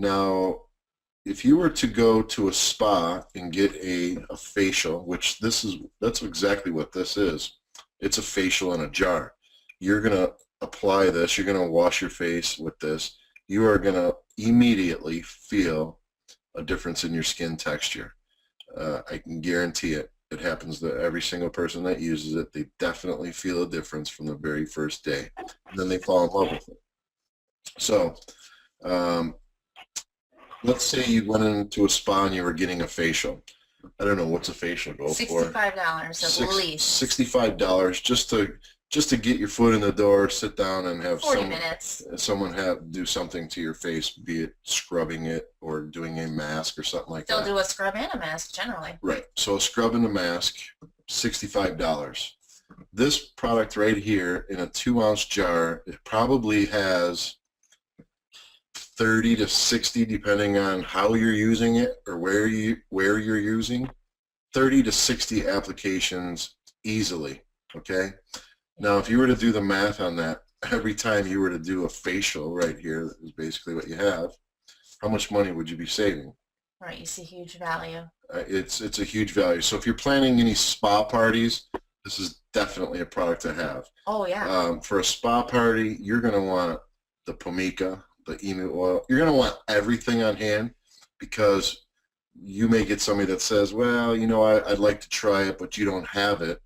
Now, if you were to go to a spa and get a facial, which that's exactly what this is. It's a facial in a jar. You're going to apply this. You're going to wash your face with this. You are going to immediately feel a difference in your skin texture. I can guarantee it. It happens to every single person that uses it. They definitely feel a difference from the very first day. And then they fall in love with it. So um, let's say you went into a spa and you were getting a facial. I don't know, what's a facial go for? $65 at least. $65 just to get your foot in the door, sit down, and have 40 minutes. someone do something to your face, be it scrubbing it or doing a mask or something like that. They'll do a scrub and a mask generally. Right. So a scrub and a mask, $65. This product right here in a 2-ounce jar, it probably has 30 to 60, depending on how you're using it or where you're using, 30 to 60 applications easily. Okay. Now, if you were to do the math on that, every time you were to do a facial right here, is basically what you have, how much money would you be saving? Right, you see huge value. It's a huge value. So if you're planning any spa parties, this is definitely a product to have. Oh, yeah. For a spa party, you're going to want the Pomica, the emu oil. You're going to want everything on hand, because you may get somebody that says, well, you know, I'd like to try it, but you don't have it.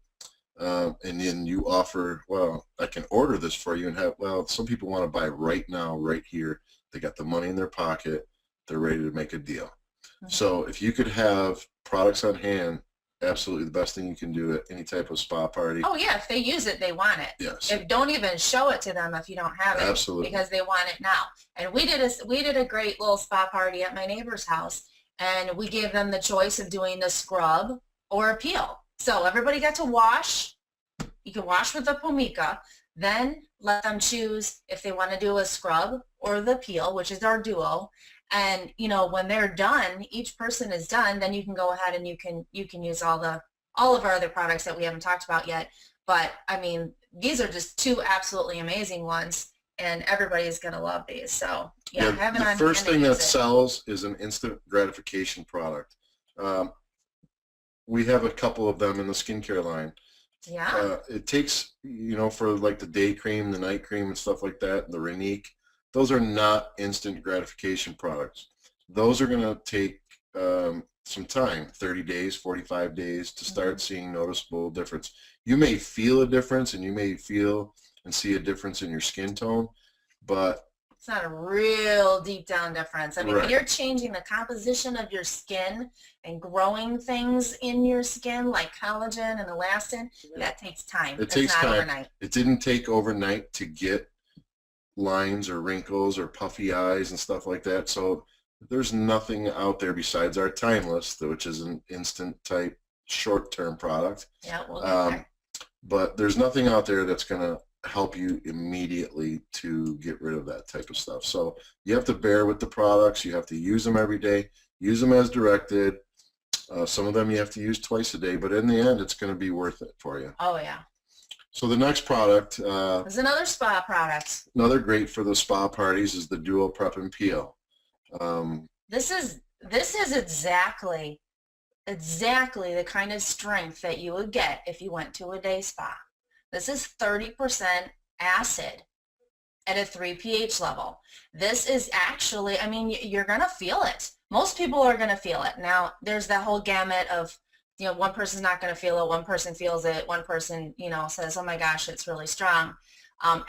And then you offer, well, I can order this for you and have, well, some people want to buy right now, right here. They got the money in their pocket. They're ready to make a deal. Mm-hmm. So if you could have products on hand, absolutely the best thing you can do at any type of spa party. Oh, yeah. If they use it, they want it. Yes. Don't even show it to them if you don't have it. Absolutely. Because they want it now. And we did a great little spa party at my neighbor's house, and we gave them the choice of doing the scrub or a peel. So everybody got to wash. You can wash with the Pomica, then let them choose if they want to do a scrub or the peel, which is our duo. And you know, when they're done, each person is done, then you can go ahead and you can use all of our other products that we haven't talked about yet. But I mean, these are just two absolutely amazing ones, and everybody's gonna love these. So yeah, have it on hand. The first thing that sells is an instant gratification product. We have a couple of them in the skincare line. Yeah. It takes, you know, for like the day cream, the night cream, and stuff like that, the Renique, those are not instant gratification products. Those are going to take some time, 30 days, 45 days to start seeing noticeable difference. You may feel a difference, and you may feel and see a difference in your skin tone, but it's not a real deep down difference. I mean, right. When you're changing the composition of your skin and growing things in your skin like collagen and elastin, that takes time. It takes time. Overnight. It didn't take overnight to get lines or wrinkles or puffy eyes and stuff like that. So there's nothing out there besides our Timeless, which is an instant type short-term product. Yeah, we'll get there. But there's nothing out there that's going to help you immediately to get rid of that type of stuff. So you have to bear with the products. You have to use them every day. Use them as directed. Some of them you have to use twice a day, but in the end, it's going to be worth it for you. Oh, yeah. So the next product is another spa product. Another great for the spa parties is the Duo Prep and Peel. This is exactly the kind of strength that you would get if you went to a day spa. This is 30% acid at a 3 pH level. This is actually, I mean, you're going to feel it. Most people are going to feel it. Now, there's that whole gamut of, you know, one person's not going to feel it, one person feels it, one person, you know, says, oh my gosh, it's really strong.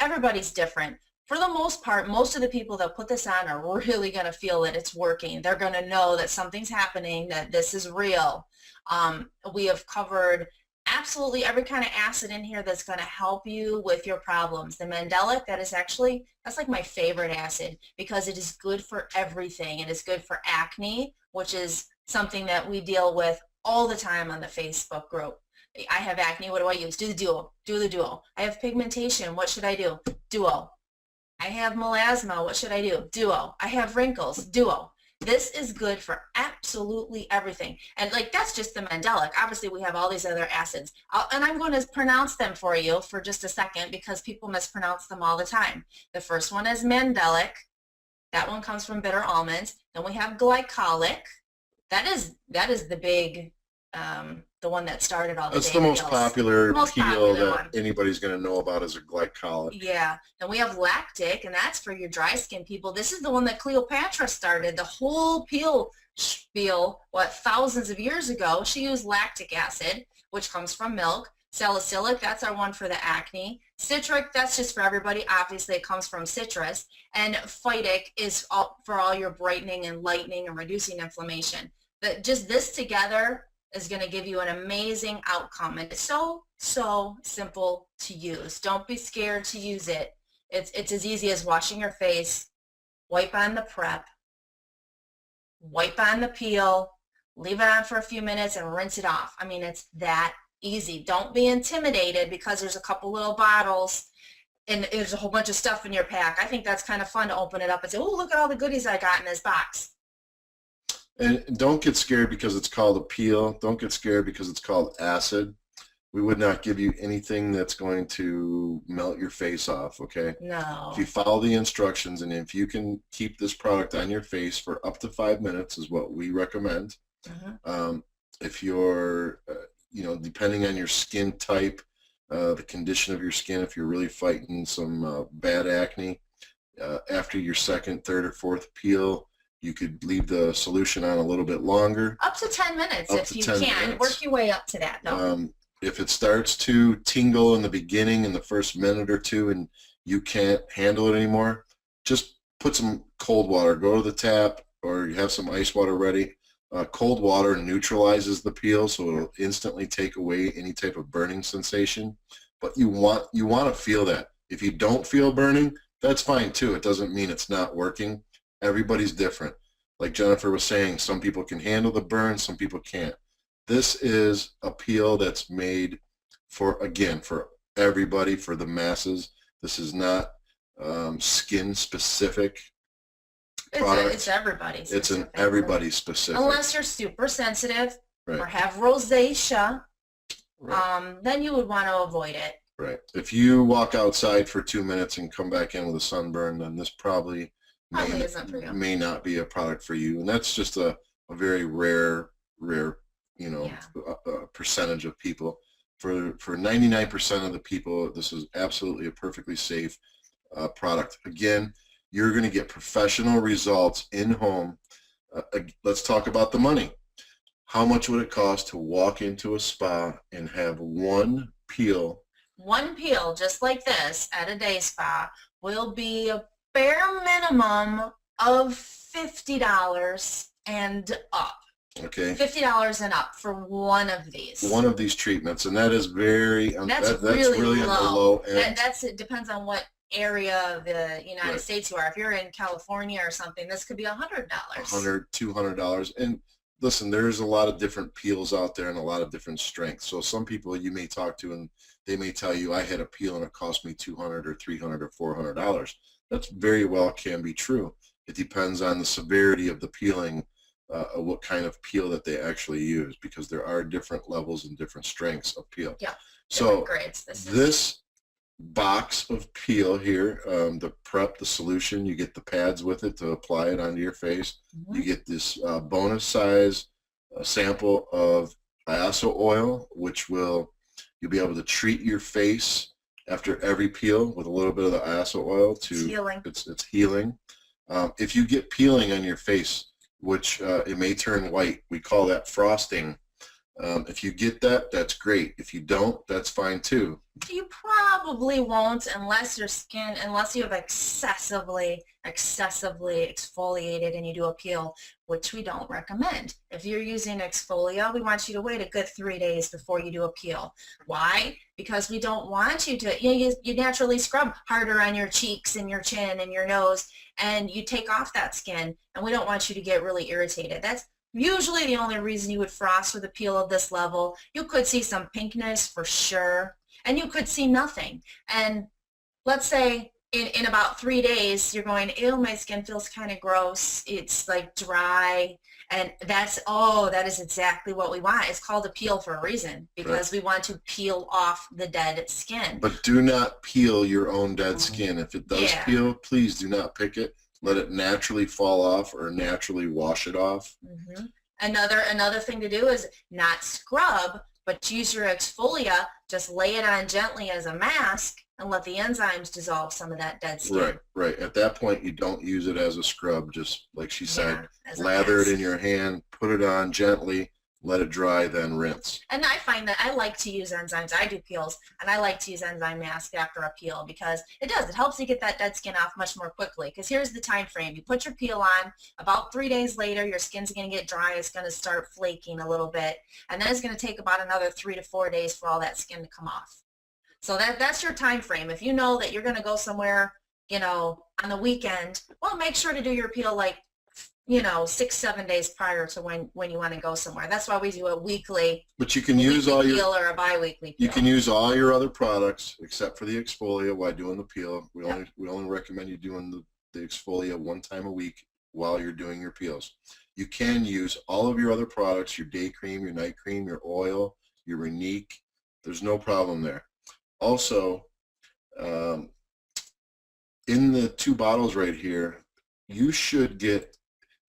Everybody's different. For the most part, most of the people that put this on are really going to feel that it's working. They're going to know that something's happening, that this is real. We have covered absolutely every kind of acid in here that's going to help you with your problems. The mandelic, that's like my favorite acid because it is good for everything. It is good for acne, which is something that we deal with all the time on the Facebook group. I have acne, what do I use? Do the Duo. Do the Duo. I have pigmentation, what should I do? Duo. I have melasma, what should I do? Duo. I have wrinkles, Duo. This is good for absolutely everything. And like, that's just the mandelic. Obviously, we have all these other acids. And I'm going to pronounce them for you for just a second because people mispronounce them all the time. The first one is mandelic. That one comes from bitter almonds. Then we have glycolic. That is the big, the one that started all the That's day the most meals. popular The most peel popular that one. anybody's going to know about is a glycolic. Yeah. Then we have lactic, and that's for your dry skin people. This is the one that Cleopatra started. The whole peel spiel, what, thousands of years ago, she used lactic acid, which comes from milk. Salicylic, that's our one for the acne. Citric, that's just for everybody. Obviously, it comes from citrus. And phytic is for all your brightening and lightening and reducing inflammation. But just this together is going to give you an amazing outcome. And it's so, so simple to use. Don't be scared to use it. It's as easy as washing your face, wipe on the prep, wipe on the peel, leave it on for a few minutes, and rinse it off. I mean, it's that easy. Don't be intimidated because there's a couple little bottles and there's a whole bunch of stuff in your pack. I think that's kind of fun to open it up and say, oh, look at all the goodies I got in this box. And don't get scared because it's called a peel. Don't get scared because it's called acid. We would not give you anything that's going to melt your face off, okay? No. If you follow the instructions and if you can keep this product on your face for up to 5 minutes is what we recommend. If you're, depending on your skin type, the condition of your skin, if you're really fighting some bad acne, after your second, third, or fourth peel, you could leave the solution on a little bit longer. Up to 10 minutes if you can. Minutes. Work your way up to that, though. If it starts to tingle in the beginning, in the first minute or two, and you can't handle it anymore, just put some cold water. Go to the tap, or you have some ice water ready. Cold water neutralizes the peel, so it'll instantly take away any type of burning sensation. But you want to feel that. If you don't feel burning, that's fine too. It doesn't mean it's not working. Everybody's different. Like Jennifer was saying, some people can handle the burn, some people can't. This is a peel that's made for everybody, for the masses. This is not skin specific product. It's everybody specific. It's an everybody specific. Unless you're super sensitive right. or have rosacea, right. Then you would want to avoid it. Right. If you walk outside for 2 minutes and come back in with a sunburn, then this probably isn't for you. May not be a product for you. And that's just a very rare percentage of people. For 99% of the people, this is absolutely a perfectly safe product. Again, you're going to get professional results in home. Let's talk about the money. How much would it cost to walk into a spa and have one peel? One peel, just like this, at a day spa, will be a bare minimum of $50 and up. Okay. $50 and up for one of these. One of these treatments, and that is that's really low. On the low end. It depends on what area of the United right. States you are. If you're in California or something, this could be $100. $100, $200, and listen, there's a lot of different peels out there and a lot of different strengths. So some people you may talk to and they may tell you, I had a peel and it cost me $200 or $300 or $400. That's very well can be true. It depends on the severity of the peeling, what kind of peel that they actually use, because there are different levels and different strengths of peel. Yeah. So grades. this box of peel here, the prep, the solution, you get the pads with it to apply it onto your face. You get this bonus size sample of iaso oil, which you'll be able to treat your face after every peel with a little bit of the iaso oil. It's healing. It's healing. If you get peeling on your face, which it may turn white, we call that frosting. If you get that, that's great. If you don't, that's fine too. You probably won't unless you have excessively exfoliated and you do a peel, which we don't recommend. If you're using exfolia, we want you to wait a good 3 days before you do a peel. Why? Because we don't want you to, you naturally scrub harder on your cheeks and your chin and your nose, and you take off that skin, and we don't want you to get really irritated. That's usually the only reason you would frost with a peel of this level. You could see some pinkness for sure, and you could see nothing. And let's say in about 3 days, you're going, ew, my skin feels kind of gross. It's like dry. And that is exactly what we want. It's called a peel for a reason, because we want to peel off the dead skin. But do not peel your own dead skin. If it does peel, please do not pick it. let it naturally fall off or naturally wash it off. Mm-hmm. Another thing to do is not scrub, but use your exfolia. Just lay it on gently as a mask and let the enzymes dissolve some of that dead skin. Right, right. At that point, you don't use it as a scrub. Just like she said, as a lather it mask. in your hand, put it on gently, let it dry, then rinse. And I find that I like to use enzymes. I do peels, and I like to use enzyme masks after a peel because it helps you get that dead skin off much more quickly. Because here's the time frame. You put your peel on, about 3 days later, your skin's going to get dry. It's going to start flaking a little bit, and then it's going to take about another 3 to 4 days for all that skin to come off. So that's your time frame. If you know that you're going to go somewhere, on the weekend, well, make sure to do your peel like 6-7 days prior to when you want to go somewhere. That's why we do a weekly. But you can use all your peel or a bi-weekly peel. You can use all your other products except for the exfolia while doing the peel. We only recommend you doing the exfolia 1 time a week while you're doing your peels. You can use all of your other products, your day cream, your night cream, your oil, your Renique. There's no problem there. Also, in the 2 bottles right here, you should get,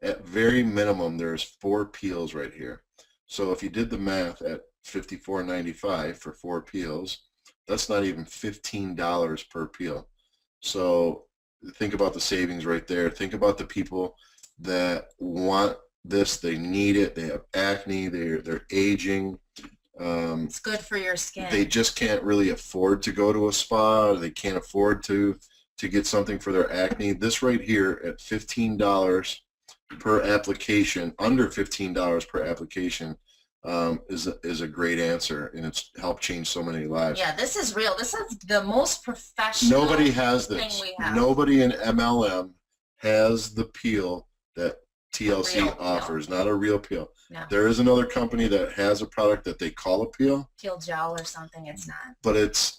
at very minimum, there's 4 peels right here. So if you did the math at $54.95 for 4 peels, that's not even $15 per peel. So think about the savings right there. Think about the people that want this, they need it, they have acne, they're aging. It's good for your skin. They just can't really afford to go to a spa. They can't afford to get something for their acne. This right here at $15 per application, under $15 per application, is a great answer, and it's helped change so many lives. Yeah, this is real. This is the most professional. Nobody has this. Nobody in MLM has the peel that TLC offers. Not a real peel. No. There is another company that has a product that they call a peel. Peel gel or something. It's not. But it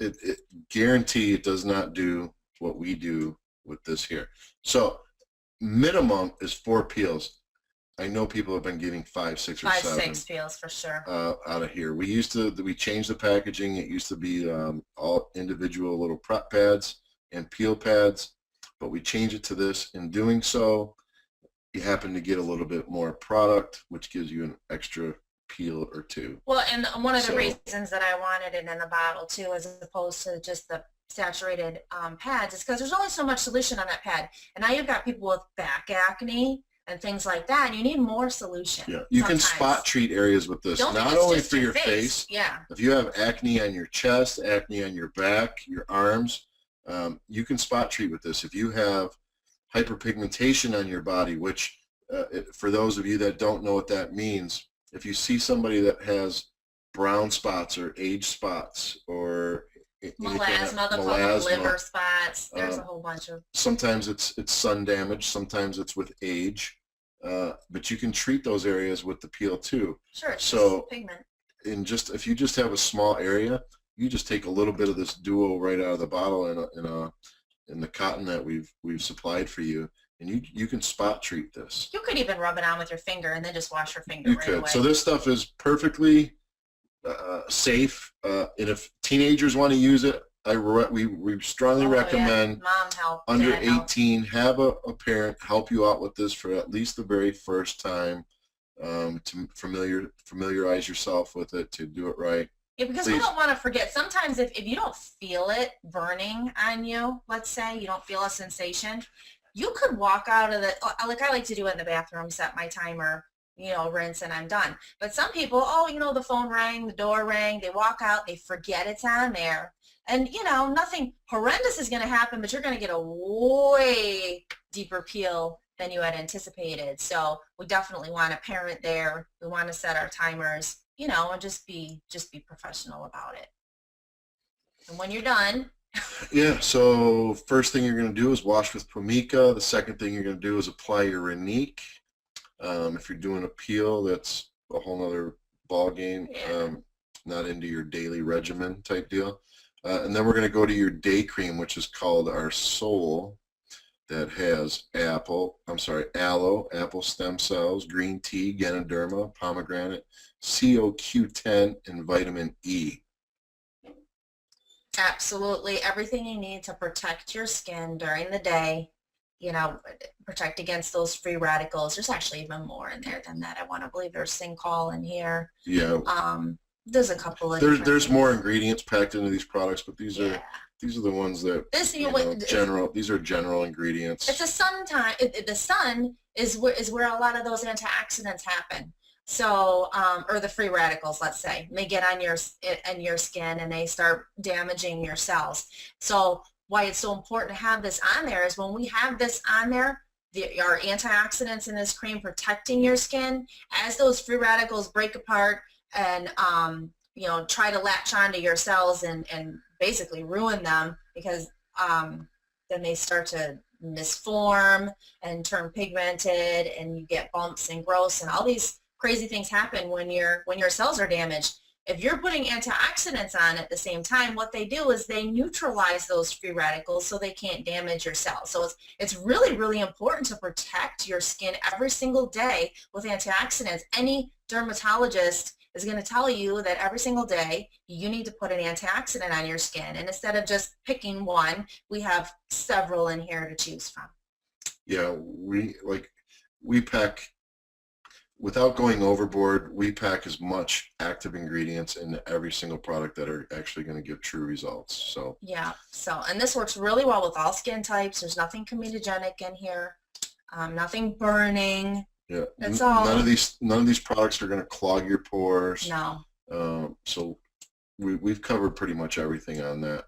guarantee it does not do what we do with this here. So minimum is 4 peels. I know people have been getting 5, 6, or 7. 5, 6 peels for sure. Out of here. We changed the packaging. It used to be all individual little prep pads and peel pads, but we changed it to this. In doing so, you happen to get a little bit more product, which gives you an extra peel or 2. Well, and one of the reasons that I wanted it in the bottle too, as opposed to just the saturated pads, is because there's only so much solution on that pad. And now you've got people with back acne and things like that, and you need more solution. Yeah, you can spot treat areas with this, not only for your face. Yeah. If you have acne on your chest, acne on your back, your arms, you can spot treat with this. If you have hyperpigmentation on your body, which for those of you that don't know what that means, if you see somebody that has brown spots or age spots or melasma, the liver spots, there's a whole bunch of. Sometimes it's sun damage, sometimes it's with age, but you can treat those areas with the peel too. Sure. It's so pigment. If you just have a small area, you just take a little bit of this duo right out of the bottle in the cotton that we've supplied for you, and you can spot treat this. You could even rub it on with your finger and then just wash your finger right away. So this stuff is perfectly safe, and if teenagers want to use it, we strongly recommend under 18 have a parent help you out with this for at least the very first time, to familiarize yourself with it, to do it right. Yeah, because we don't want to forget. Sometimes if you don't feel it burning on you, let's say you don't feel a sensation, you could walk out of like I like to do it in the bathroom, set my timer, rinse, and I'm done. But some people, the phone rang, the door rang, they walk out, they forget it's on there. And, nothing horrendous is going to happen, but you're going to get a way deeper peel than you had anticipated. So we definitely want a parent there. We want to set our timers, and just be professional about it. And when you're done. Yeah, so first thing you're going to do is wash with Pumica. The second thing you're going to do is apply your Renique. If you're doing a peel, that's a whole other ball game. Yeah. Not into your daily regimen type deal. And then we're going to go to your day cream, which is called our Soul, that has aloe, apple stem cells, green tea, Ganoderma, pomegranate, CoQ10, and vitamin E. Absolutely everything you need to protect your skin during the day you know, protect against those free radicals. There's actually even more in there than that. I want to believe there's Syncol in here. Yeah. There's a couple of there's more ingredients packed into these products, but these are the ones that these are general ingredients. It's a sun time. The sun is where a lot of those antioxidants happen. So, or the free radicals, let's say, and they get on your skin and they start damaging your cells. So why it's so important to have this on there is when we have this on there, our antioxidants in this cream protecting your skin, as those free radicals break apart and you know, try to latch onto your cells and basically ruin them, because then they start to misform and turn pigmented, and you get bumps and growths, and all these crazy things happen when your cells are damaged. If you're putting antioxidants on at the same time, what they do is they neutralize those free radicals so they can't damage your cells. So it's really, really important to protect your skin every single day with antioxidants. Any dermatologist is going to tell you that every single day you need to put an antioxidant on your skin. And instead of just picking one, we have several in here to choose from. Yeah, we pack, without going overboard, we pack as much active ingredients into every single product that are actually going to give true results. So yeah, and this works really well with all skin types. There's nothing comedogenic in here, nothing burning. Yeah, that's all. None of these products are going to clog your pores. No. So we've covered pretty much everything on that.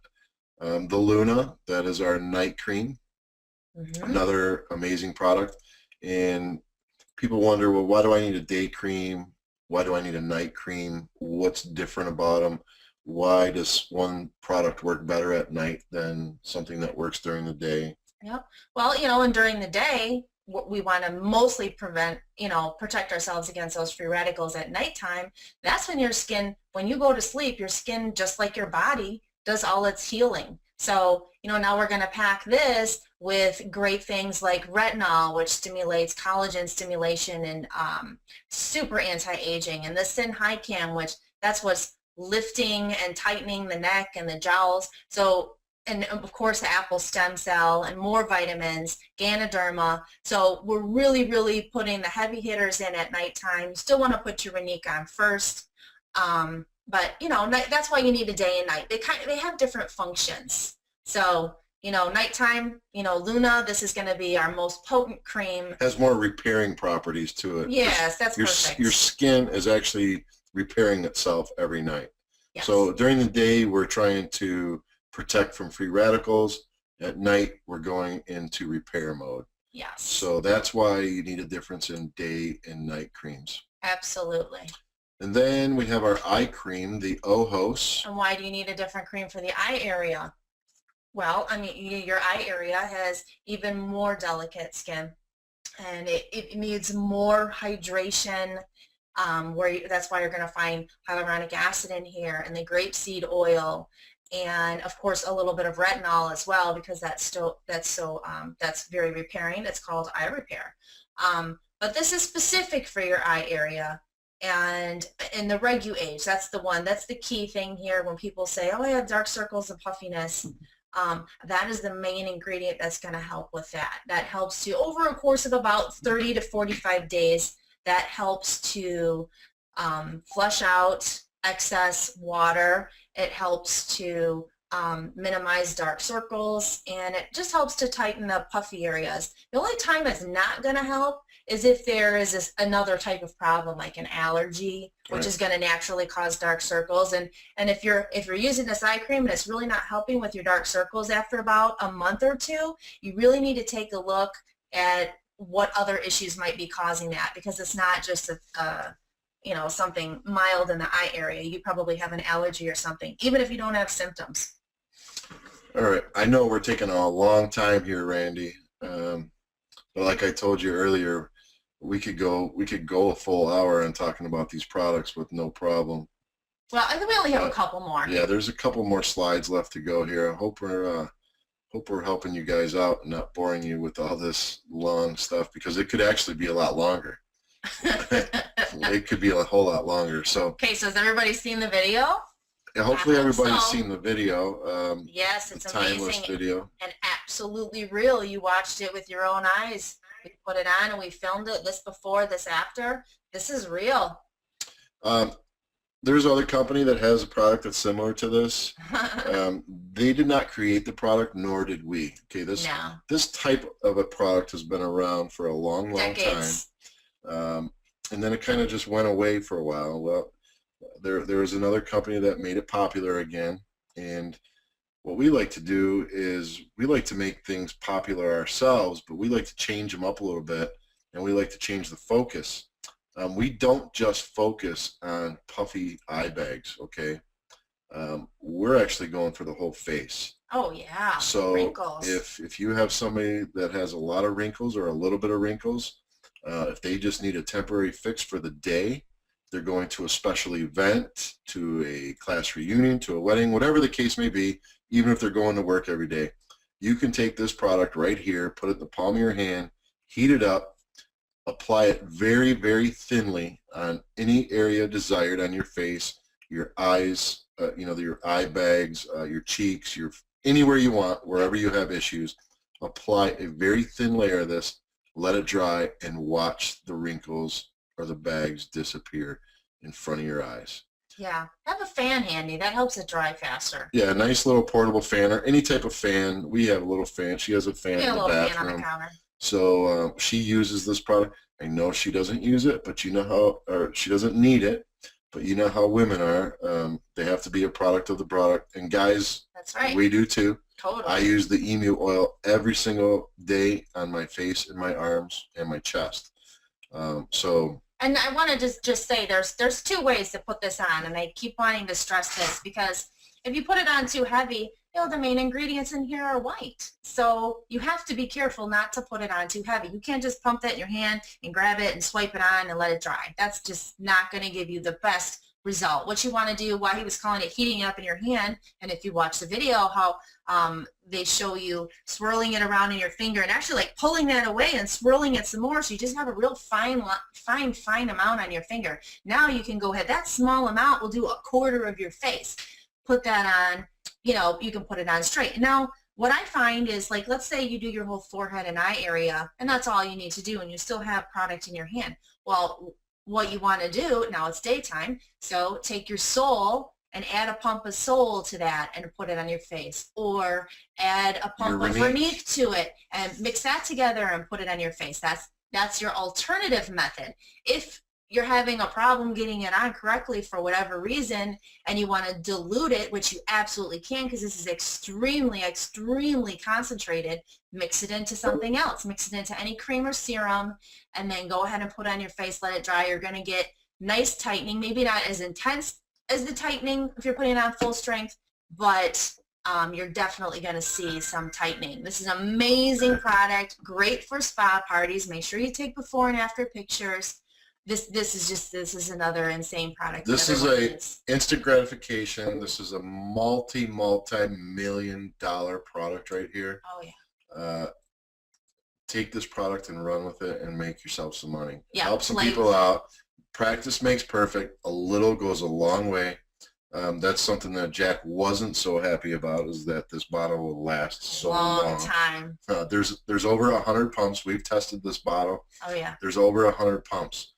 The Luna, that is our night cream, another amazing product. And people wonder, well, why do I need a day cream? Why do I need a night cream? What's different about them? Why does one product work better at night than something that works during the day? Yep. Well, you know, and during the day, we want to mostly protect ourselves against those free radicals at nighttime. That's when your skin, when you go to sleep, your skin, just like your body, does all its healing. So, you know, now we're going to pack this with great things like retinol, which stimulates collagen stimulation and super anti-aging, and the Synhycam, which that's what's lifting and tightening the neck and the jowls. So, and of course the apple stem cell and more vitamins, Ganoderma. So we're really, really putting the heavy hitters in at nighttime. You still want to put your Renique on first. But, you know, that's why you need a day and night. They have different functions. So, you know, nighttime, you know, Luna, this is going to be our most potent cream. Has more repairing properties to it. Yes, that's perfect. Your skin is actually repairing itself every night. Yes. So during the day, we're trying to protect from free radicals. At night, we're going into repair mode. Yes. So that's why you need a difference in day and night creams. Absolutely. And then we have our eye cream, the Ojos. And why do you need a different cream for the eye area? Well, I mean, your eye area has even more delicate skin, and it needs more hydration. That's why you're going to find hyaluronic acid in here, and the grapeseed oil, and of course a little bit of retinol as well, because that's very repairing. It's called eye repair. But this is specific for your eye area. And in the regu age, that's the key thing here. When people say, oh, I have dark circles and puffiness, that is the main ingredient that's going to help with that. That helps to, over a course of about 30 to 45 days, that helps to flush out excess water. It helps to minimize dark circles, and it just helps to tighten up puffy areas. The only time it's not going to help is if there is another type of problem, like an allergy, which is going to naturally cause dark circles. And if you're using this eye cream and it's really not helping with your dark circles after about a month or two, you really need to take a look at what other issues might be causing that, because it's not just something mild in the eye area. You probably have an allergy or something, even if you don't have symptoms. All right, I know we're taking a long time here, Randy, but like I told you earlier, we could go a full hour on talking about these products with no problem. Well, I think we only have a couple more. Yeah, there's a couple more slides left to go here. I hope we're helping you guys out and not boring you with all this long stuff, because it could actually be a lot longer. It could be a whole lot longer. So okay, so has everybody seen the video? Hopefully I hope everybody's so. seen the video, Yes, the it's timeless amazing video. and absolutely real. You watched it with your own eyes. We put it on and we filmed it, this before, this after. This is real. Um, there's other company that has a product that's similar to this. They did not create the product, nor did we. Okay, No, this type of a product has been around for a long, long time, decades. and then it kind of just went away for a while. Well, there was another company that made it popular again, and what we like to do is we like to make things popular ourselves, but we like to change them up a little bit, and we like to change the focus. We don't just focus on puffy eye bags, okay? We're actually going for the whole face. Oh yeah, So wrinkles. if you have somebody that has a lot of wrinkles or a little bit of wrinkles, if they just need a temporary fix for the day, they're going to a special event, to a class reunion, to a wedding, whatever the case may be, even if they're going to work every day, you can take this product right here, put it in the palm of your hand, heat it up, apply it very, very thinly on any area desired on your face, your eyes, your eye bags, your cheeks, anywhere you want, wherever you have issues. Apply a very thin layer of this, let it dry, and watch the wrinkles or the bags disappear in front of your eyes. Yeah, have a fan handy. That helps it dry faster. Yeah, a nice little portable fan or any type of fan. We have a little fan. She has a fan Get in a the little fan on the bathroom. counter. So she uses this product. I know she doesn't use it, but you know how, or she doesn't need it, but you know how women are. They have to be a product of the product. And guys, That's right. we do too. Totally. I use the emu oil every single day on my face and my arms and my chest. And I want to just say there's two ways to put this on, and I keep wanting to stress this because if you put it on too heavy, the main ingredients in here are white. So you have to be careful not to put it on too heavy. You can't just pump that in your hand and grab it and swipe it on and let it dry. That's just not going to give you the best result. What you want to do, why he was calling it heating it up in your hand, and if you watch the video, how they show you swirling it around in your finger and actually like pulling that away and swirling it some more, so you just have a real fine amount on your finger. Now you can go ahead, that small amount will do a quarter of your face. Put that on, you can put it on straight. Now what I find is, like, let's say you do your whole forehead and eye area and that's all you need to do and you still have product in your hand. Well, what you want to do, now it's daytime, so take your sole and add a pump of sole to that and put it on your face, or add a pump of Vernique to it and mix that together and put it on your face. That's your alternative method. If you're having a problem getting it on correctly for whatever reason and you want to dilute it, which you absolutely can because this is extremely, extremely concentrated, mix it into something else. Mix it into any cream or serum and then go ahead and put it on your face, let it dry. You're going to get nice tightening, maybe not as intense as the tightening if you're putting it on full strength, but you're definitely going to see some tightening. This is an amazing product, great for spa parties. Make sure you take before and after pictures. This is another insane product. This is a instant gratification. This is a multi-million-dollar product right here. Oh yeah. Take this product and run with it and make yourself some money. Yeah, help some people out. Practice makes perfect. A little goes a long way. That's something that Jack wasn't so happy about, is that this bottle will last so long. Time. There's over 100 pumps. We've tested this bottle. Oh yeah. There's over 100 pumps.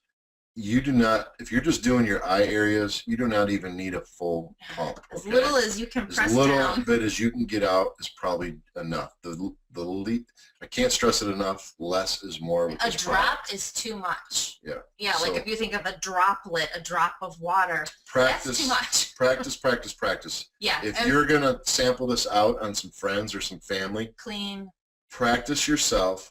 You do not, if you're just doing your eye areas, you do not even need a full pump. As little as you can press down. As little bit as you can get out is probably enough. I can't stress it enough. Less is more. A drop is too much. Yeah. Yeah, so, like if you think of a droplet, a drop of water, that's too much. Practice. Yeah. If you're going to sample this out on some friends or some family, clean. Practice yourself.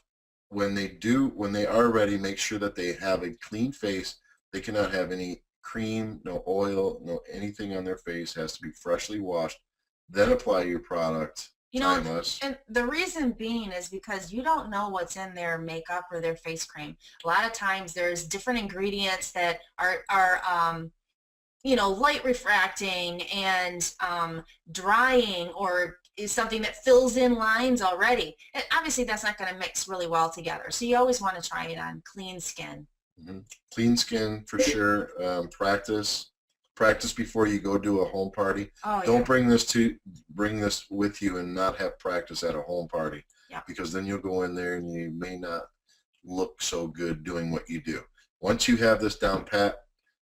When they are ready, make sure that they have a clean face. They cannot have any cream, no oil, no anything on their face. It has to be freshly washed. Then apply your product. Timeless. And the reason being is because you don't know what's in their makeup or their face cream. A lot of times there's different ingredients that are light refracting and drying, or is something that fills in lines already. And obviously that's not going to mix really well together. So you always want to try it on clean skin. Clean skin for sure. Practice. Practice before you go do a home party. Oh, Don't yeah. bring this with you and not have practice at a home party. Yeah. Because then you'll go in there and you may not look so good doing what you do. Once you have this down pat,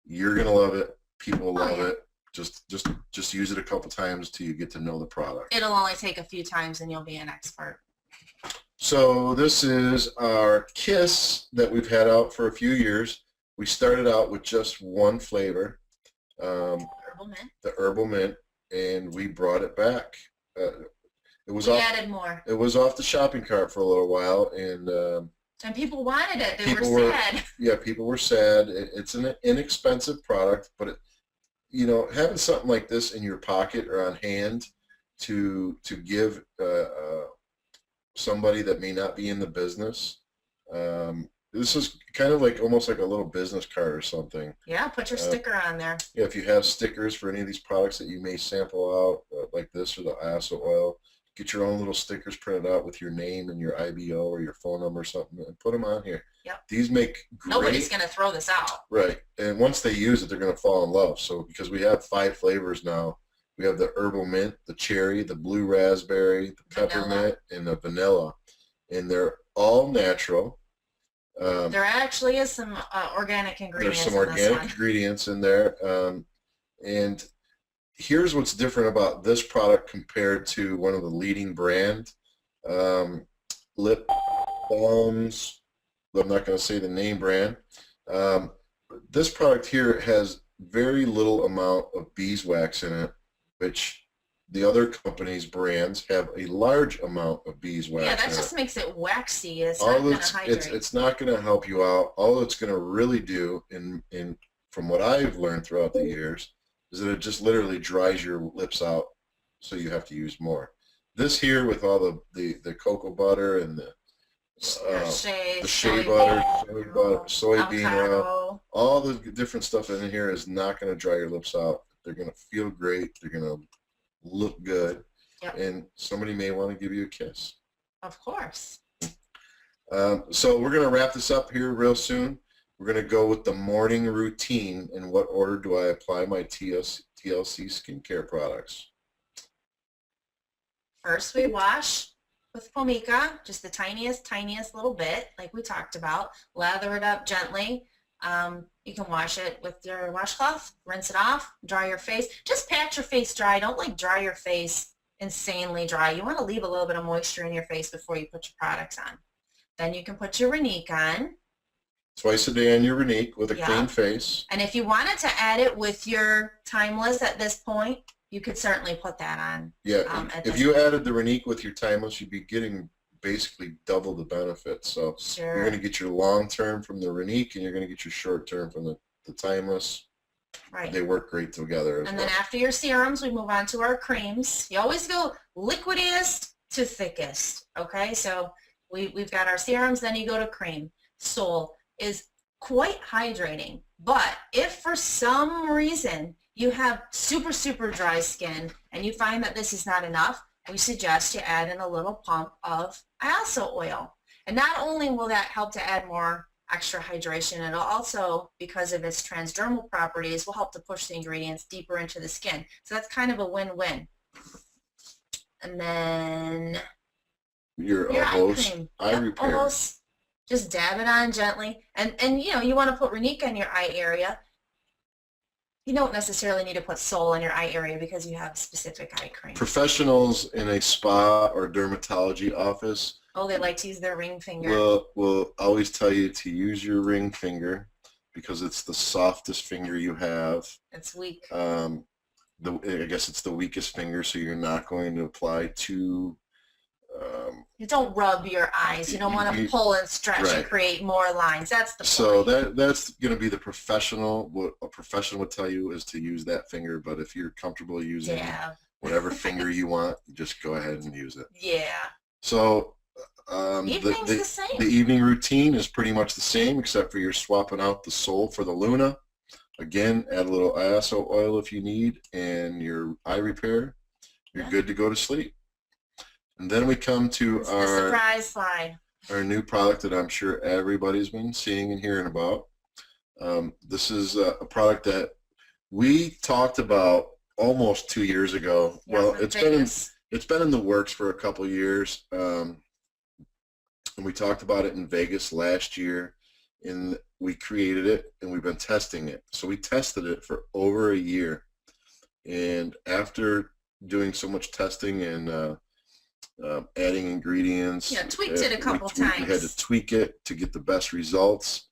you're gonna love it. People love it. Just use it a couple times till you get to know the product. It'll only take a few times and you'll be an expert. So this is our Kiss that we've had out for a few years. We started out with just one flavor, Herbal mint. the herbal mint, and we brought it back. We added more. It was off the shopping cart for a little while, and people wanted it. They were sad. Yeah, people were sad. It's an inexpensive product, but having something like this in your pocket or on hand to give somebody that may not be in the business. This is kind of like almost like a little business card or something. Yeah, put your sticker on there. Yeah, if you have stickers for any of these products that you may sample out, like this or the ISO oil, get your own little stickers printed out with your name and your IBO or your phone number or something, and put them on here. Yep. These make great. Nobody's going to throw this out. Right, and once they use it, they're going to fall in love. So because we have 5 flavors now, we have the herbal mint, the cherry, the blue raspberry, the peppermint, and the vanilla, and they're all natural. There actually is some organic ingredients. There's some organic ingredients in there, and here's what's different about this product compared to one of the leading brand lip balms. I'm not going to say the name brand. This product here has very little amount of beeswax in it, which the other companies' brands have a large amount of beeswax. Yeah, that in just it. makes it waxy. It's not going to hydrate. It's not going to help you out. All it's going to really do, from what I've learned throughout the years, is that it just literally dries your lips out, so you have to use more. This here with all the cocoa butter and the shea butter, soybean oil, all the different stuff in here is not going to dry your lips out. They're going to feel great. They're going to look good. Yep. And somebody may want to give you a kiss. Of course. So we're going to wrap this up here real soon. We're going to go with the morning routine. In what order do I apply my TLC skincare products? First, we wash with Pomica, just the tiniest little bit, like we talked about. Lather it up gently. You can wash it with your washcloth, rinse it off, dry your face. Just pat your face dry. Don't dry your face insanely dry. You want to leave a little bit of moisture in your face before you put your products on. Then you can put your Renique on. Twice a day on your Renique with a clean face. And if you wanted to add it with your Timeless at this point, you could certainly put that on. Yeah, if you added the Renique with your Timeless, you'd be getting basically double the benefits. So you're going to get your long term from the Renique, and you're going to get your short term from the Timeless. Right. They work great together as well. Then after your serums, we move on to our creams. You always go liquidiest to thickest. Okay, so we've got our serums, then you go to cream. Sol is quite hydrating, but if for some reason you have super dry skin and you find that this is not enough, we suggest you add in a little pump of ISO oil. And not only will that help to add more extra hydration, it'll also, because of its transdermal properties, will help to push the ingredients deeper into the skin. So that's kind of a win-win. And then your eye cream. Eye repair. Almost just dab it on gently. And you want to put Renique on your eye area. You don't necessarily need to put Sol on your eye area because you have specific eye cream. Professionals in a spa or dermatology office, they like to use their ring finger. Will always tell you to use your ring finger because it's the softest finger you have. It's weak. I guess it's the weakest finger, so you're not going to apply too. You don't rub your eyes. You don't want to pull and stretch and create more lines. That's the point. So that's going to be the professional. What a professional would tell you is to use that finger, but if you're comfortable using whatever finger you want, just go ahead and use it. Yeah. So Evening's the same. The evening routine is pretty much the same, except for you're swapping out the Sol for the Luna. Again, add a little ISO oil if you need, and your eye repair. You're good to go to sleep. And then we come to the surprise slide. Our new product that I'm sure everybody's been seeing and hearing about. This is a product that We talked about almost 2 years ago. Yeah, Well, for Vegas. it's been in the works for a couple years, and we talked about it in Vegas last year, and we created it, and we've been testing it. So we tested it for over a year, and after doing so much testing and adding ingredients, Yeah, tweaked it a couple we had to times. tweak it to get the best results.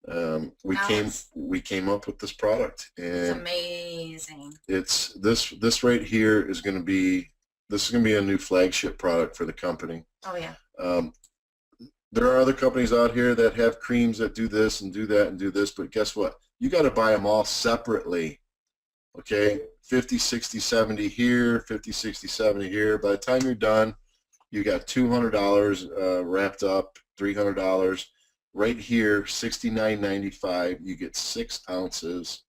Now We came up with this product, it's and amazing. it's this right here is going to be a new flagship product for the company. Oh yeah. There are other companies out here that have creams that do this and do that and do this, but guess what? You got to buy them all separately. Okay, 50, 60, 70 here, 50, 60, 70 here. By the time you're done, you got $200 wrapped up, $300. Right here, $69.95. You get 6 ounces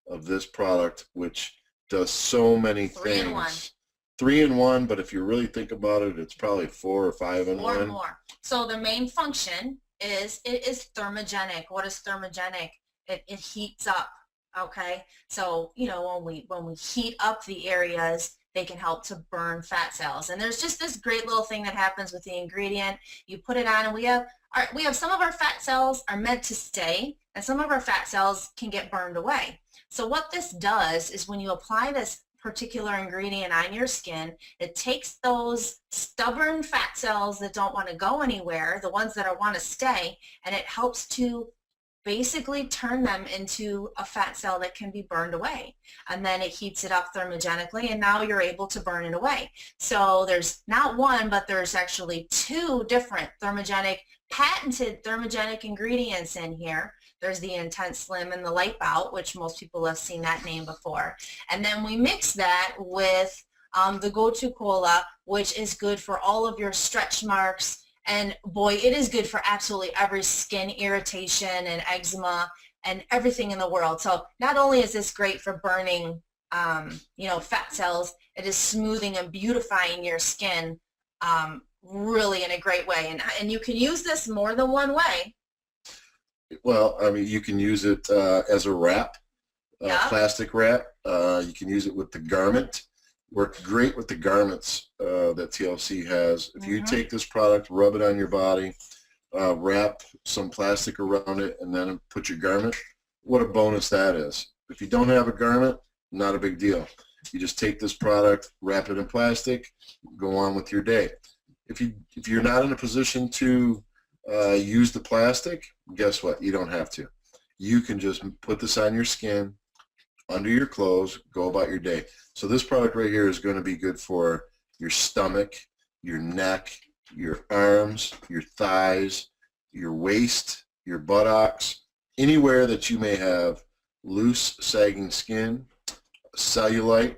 of this product, which does so many things. 3-in-1. 3-in-1, but if you really think about it, it's probably 4 or 5-in-1. Or more. So the main function is it is thermogenic. What is thermogenic? It heats up. Okay, so you know when we heat up the areas, they can help to burn fat cells. And there's just this great little thing that happens with the ingredient. You put it on, and we have some of our fat cells are meant to stay, and some of our fat cells can get burned away. So what this does is when you apply this particular ingredient on your skin, it takes those stubborn fat cells that don't want to go anywhere, the ones that want to stay, and it helps to basically turn them into a fat cell that can be burned away. And then it heats it up thermogenically, and now you're able to burn it away. So there's not one, but there's actually 2 different patented thermogenic ingredients in here. There's the Intense Slim and the Light Bout, which most people have seen that name before. And then we mix that with the Go-To Cola, which is good for all of your stretch marks. And boy, it is good for absolutely every skin irritation and eczema and everything in the world. So not only is this great for burning, fat cells, it is smoothing and beautifying your skin really in a great way. And you can use this more than one way. Well, I mean, you can use it as a wrap, Yeah. plastic wrap. You can use it with the garment. Works great with the garments that TLC has. If you take this product, rub it on your body, wrap some plastic around it, and then put your garment, what a bonus that is. If you don't have a garment, not a big deal. You just take this product, wrap it in plastic, go on with your day. If you're not in a position to use the plastic, guess what? You don't have to. You can just put this on your skin, under your clothes, go about your day. So this product right here is going to be good for your stomach, your neck, your arms, your thighs, your waist, your buttocks, anywhere that you may have loose, sagging skin, cellulite,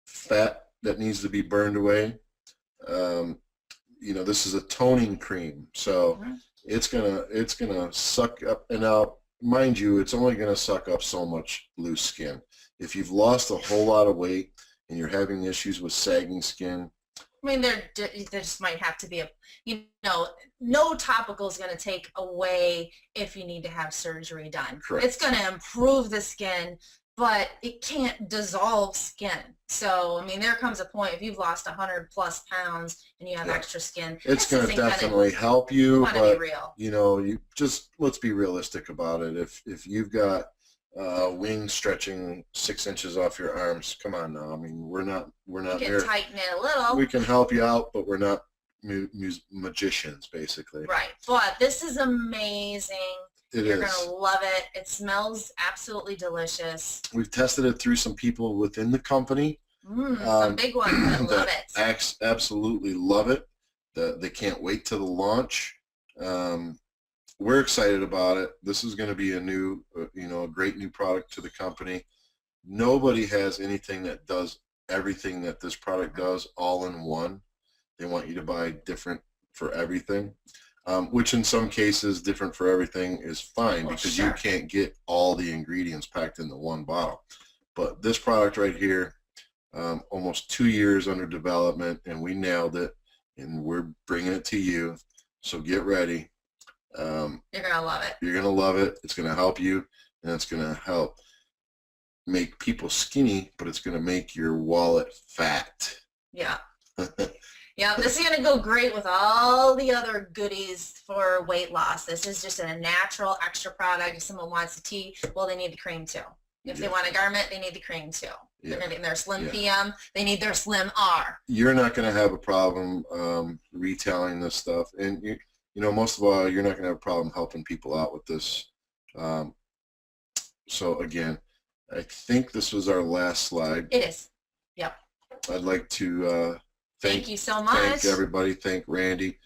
fat that needs to be burned away. This is a toning cream, so it's gonna suck up, and now mind you, it's only gonna suck up so much loose skin. If you've lost a whole lot of weight and you're having issues with sagging skin, I mean, there just might have to be no topical is going to take away if you need to have surgery done. Correct. It's going to improve the skin, but it can't dissolve skin. So, I mean, there comes a point if you've lost 100+ pounds and you have extra skin, it's going to definitely help you. But be real. You just, let's be realistic about it. If you've got wings stretching 6 inches off your arms, come on now. I mean, we're not there. Tighten it a little. We can help you out, but we're not magicians, basically. Right. But this is amazing. You're going to love it. It smells absolutely delicious. We've tested it through some people within the company. Some big ones that love it. Absolutely love it. They can't wait to the launch. We're excited about it. This is going to be a great new product to the company. Nobody has anything that does everything that this product does all in one. They want you to buy different for everything. Which in some cases, different for everything is fine, because you can't get all the ingredients packed into one bottle. But this product right here, almost 2 years under development, and we nailed it, and we're bringing it to you. So get ready. You're going to love it. You're going to love it. It's going to help you, and it's going to help make people skinny, but it's going to make your wallet fat. Yeah. Yeah, this is going to go great with all the other goodies for weight loss. This is just a natural extra product. If someone wants a tea, well, they need the cream too. If they want a garment, they need the cream too. They're going to get their Slim PM, they need their Slim R. You're not going to have a problem retailing this stuff. And, you know, most of all, you're not going to have a problem helping people out with this. So, again, I think this was our last slide. It is. Yep. I'd like to thank you so much. Thank everybody. Thank Randy.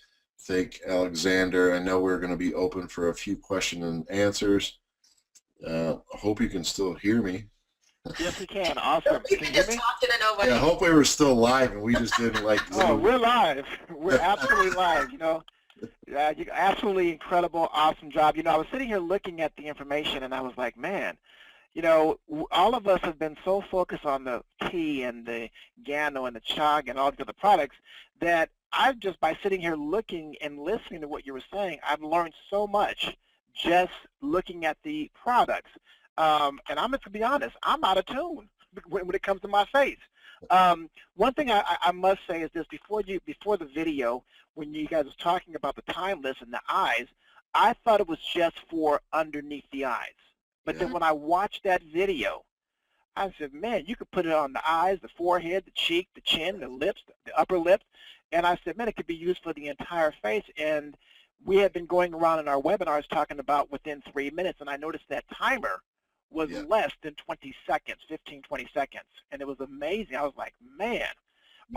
Thank Alexander. I know we're going to be open for a few question and answers. I hope you can still hear me. Yes, we can. Awesome. Can you just talking to nobody. Yeah, I hope we were still live and we just didn't like. Oh, we're live. We're absolutely live. You know, absolutely incredible, awesome job. You know, I was sitting here looking at the information and I was like, man, you know, all of us have been so focused on the tea and the Gano and the Chag and all the other products that I've just, by sitting here looking and listening to what you were saying, I've learned so much just looking at the products. And I'm just going to be honest, I'm out of tune when it comes to my face. One thing I must say is this, before the video, when you guys was talking about the timeless and the eyes, I thought it was just for underneath the eyes. But then when I watched that video, I said, man, you could put it on the eyes, the forehead, the cheek, the chin, the lips, the upper lip. And I said, man, it could be used for the entire face. And we had been going around in our webinars talking about within 3 minutes, and I noticed that timer was less than 20 seconds, 15, 20 seconds. And it was amazing. I was like, man,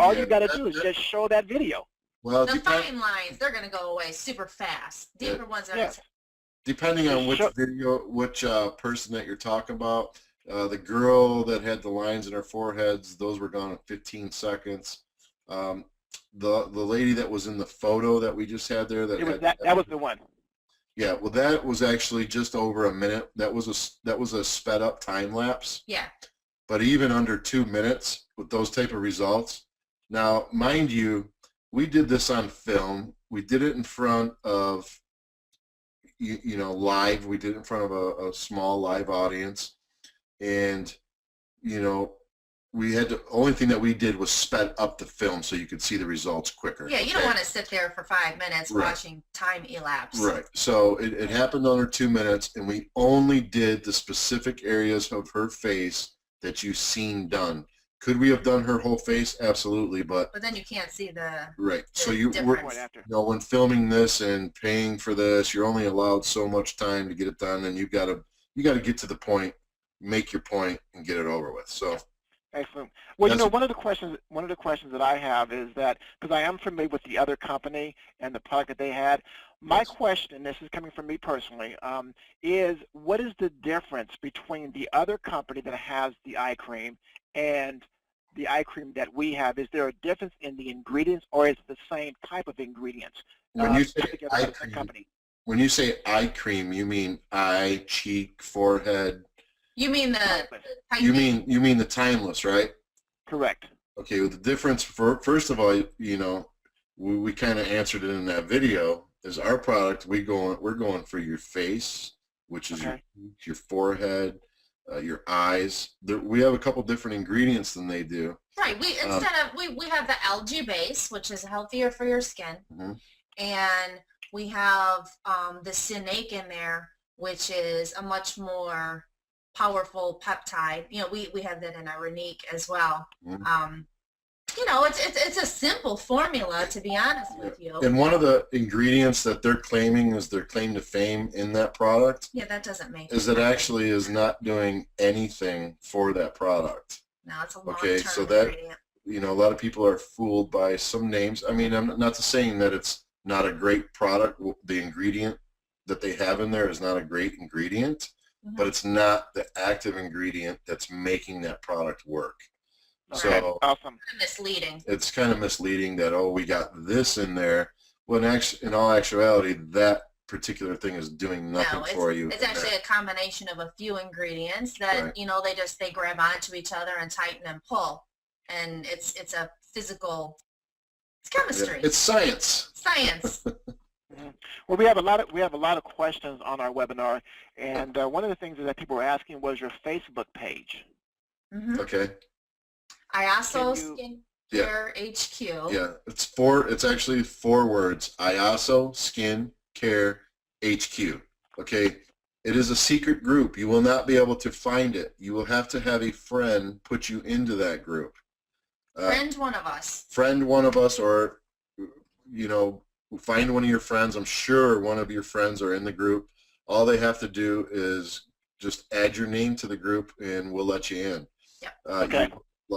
all you got to do is just show that video. Well, the fine lines, they're going to go away super fast. Deeper ones are depending on which video, which person that you're talking about. The girl that had the lines in her foreheads, those were gone in 15 seconds. The lady that was in the photo that we just had there, that was the one. Yeah, well, that was actually just over a minute. That was a sped up time lapse. Yeah. But even under 2 minutes with those type of results. Now, mind you, we did this on film. We did it in front of you know, live. We did it in front of a small live audience, and you know, we had to. Only thing that we did was sped up the film so you could see the results quicker. Yeah, you don't want to sit there for 5 minutes watching time elapse. Right. So it happened under 2 minutes, and we only did the specific areas of her face that you've seen done. Could we have done her whole face? Absolutely, but then you can't see the So when filming this and paying for this, you're only allowed so much time to get it done, and you got to get to the point, make your point, and get it over with. So. Excellent. Well, you know, one of the questions that I have is that, because I am familiar with the other company and the product that they had, my question, this is coming from me personally, is what is the difference between the other company that has the eye cream and the eye cream that we have? Is there a difference in the ingredients, or is it the same type of ingredients? When you say eye cream, you mean eye, cheek, forehead? You mean you mean the timeless, right? Correct. Okay. Well, the difference, first of all, you know, we kind of answered it in that video. Is our product we're going for your face, which is your forehead, your eyes. We have a couple different ingredients than they do. Right. We have the algae base, which is healthier for your skin, and we have the Cinake in there, which is a much more powerful peptide. You know, we have that in our Renique as well. You know, it's a simple formula, to be honest with you. And one of the ingredients that they're claiming is their claim to fame in that product. Yeah, that doesn't make sense. Is it actually is not doing anything for that product. No, it's a long-term ingredient. You know, a lot of people are fooled by some names. I mean, I'm not saying that it's not a great product. The ingredient that they have in there is not a great ingredient, but it's not the active ingredient that's making that product work. So awesome. Misleading. It's kind of misleading that, oh, we got this in there, when in all actuality, that particular thing is doing nothing for you. It's actually a combination of a few ingredients that, you know, they grab onto each other and tighten and pull. And it's a physical, it's chemistry. It's science. Science. Mhm. Well, we have a lot of questions on our webinar, and one of the things that people were asking was your Facebook page. Mm-hmm. Okay. IASO Yeah. Skincare HQ. Yeah, it's actually 4 words. IASO Skin Care HQ. Okay. It is a secret group. You will not be able to find it. You will have to have a friend put you into that group. Friend one of us. Friend one of us, or find one of your friends. I'm sure one of your friends are in the group. All they have to do is just add your name to the group, and we'll let you in. Yep. Okay.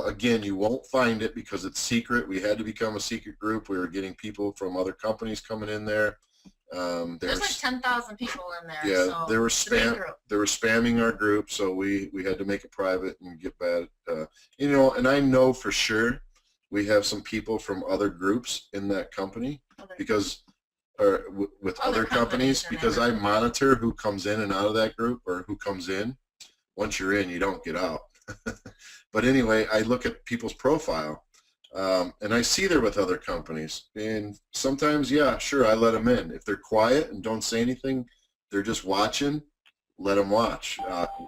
Again, you won't find it because it's secret. We had to become a secret group. We were getting people from other companies coming in there. There's like 10,000 people in there. Yeah, so they were it's a big group. They were spamming our group, so we had to make it private and get bad. And I know for sure we have some people from other groups in that company because, or with other companies, because I monitor who comes in and out of that group, or who comes in. Once you're in, you don't get out. But anyway, I look at people's profile, and I see they're with other companies. And sometimes, yeah, sure, I let them in. If they're quiet and don't say anything, they're just watching, let them watch.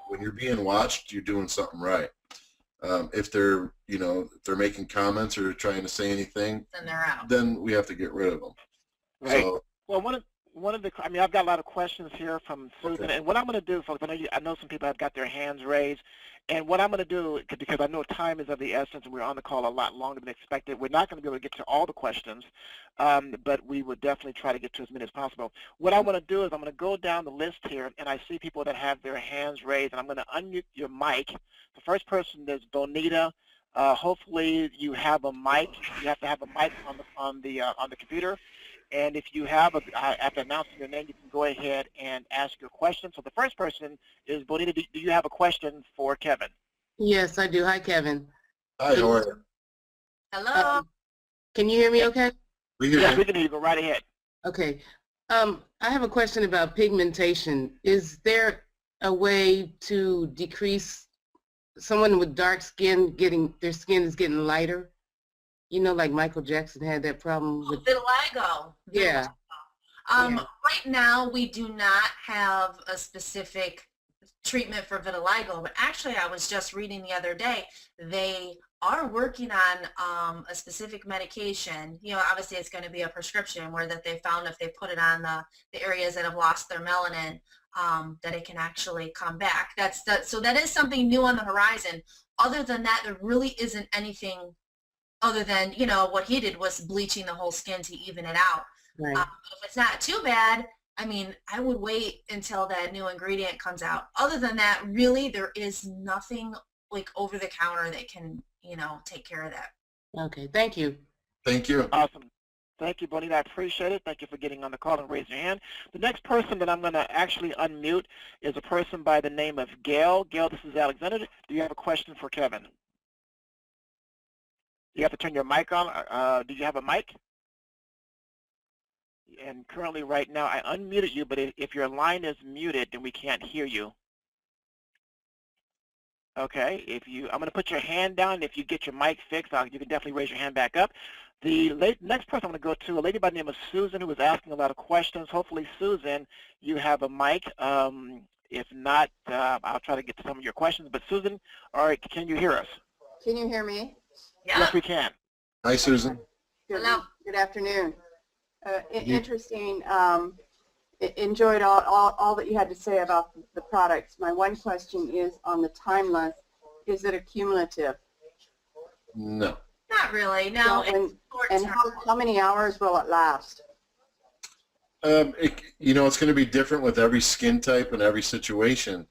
When you're being watched, you're doing something right. If they're, if they're making comments or trying to say anything, then they're out. Then we have to get rid of them. Right. So, well, I've got a lot of questions here from Susan, and what I'm going to do, folks, I know some people have got their hands raised, and what I'm going to do, because I know time is of the essence and we're on the call a lot longer than expected, we're not going to be able to get to all the questions, but we will definitely try to get to as many as possible. What I want to do is I'm going to go down the list here, and I see people that have their hands raised, and I'm going to unmute your mic. The first person is Bonita. Hopefully you have a mic. You have to have a mic on the computer. And if you have, after announcing your name, you can go ahead and ask your question. So the first person is Bonita. Do you have a question for Kevin? Yes, I do. Hi, Kevin. hi, how are you? Hello. Can you hear me okay? We hear Yes, you. we can hear you. Go right ahead. Okay. I have a question about pigmentation. Is there a way to decrease someone with dark skin their skin is getting lighter? Like Michael Jackson had that problem with... Vitiligo. Yeah. Right now, we do not have a specific treatment for vitiligo, but actually I was just reading the other day, they are working on a specific medication. Obviously it's going to be a prescription where that they found if they put it on the areas that have lost their melanin, that it can actually come back. So that is something new on the horizon. Other than that, there really isn't anything other than, what he did was bleaching the whole skin to even it out. Right. If it's not too bad, I would wait until that new ingredient comes out. Other than that, really, there is nothing like over the counter that can, take care of that. Okay, thank you. Thank you. Awesome. Thank you, Bonita. I appreciate it. Thank you for getting on the call and raising your hand. The next person that I'm going to actually unmute is a person by the name of Gail. Gail, this is Alexander. Do you have a question for Kevin? You have to turn your mic on. Do you have a mic? And currently right now, I unmuted you, but if your line is muted, then we can't hear you. Okay, I'm going to put your hand down. If you get your mic fixed, you can definitely raise your hand back up. The next person I'm going to go to, a lady by the name of Susan, who was asking a lot of questions. Hopefully, Susan, you have a mic. If not, I'll try to get to some of your questions. But Susan, all right, can you hear us? Can you hear me? Yeah. Yes, we can. Hi, Susan. Hello. Good afternoon. Interesting. Enjoyed all that you had to say about the products. My one question is on the timeless. Is it accumulative? No. Not really. No. And It's how many hours will it last? It's going to be different with every skin type and every situation.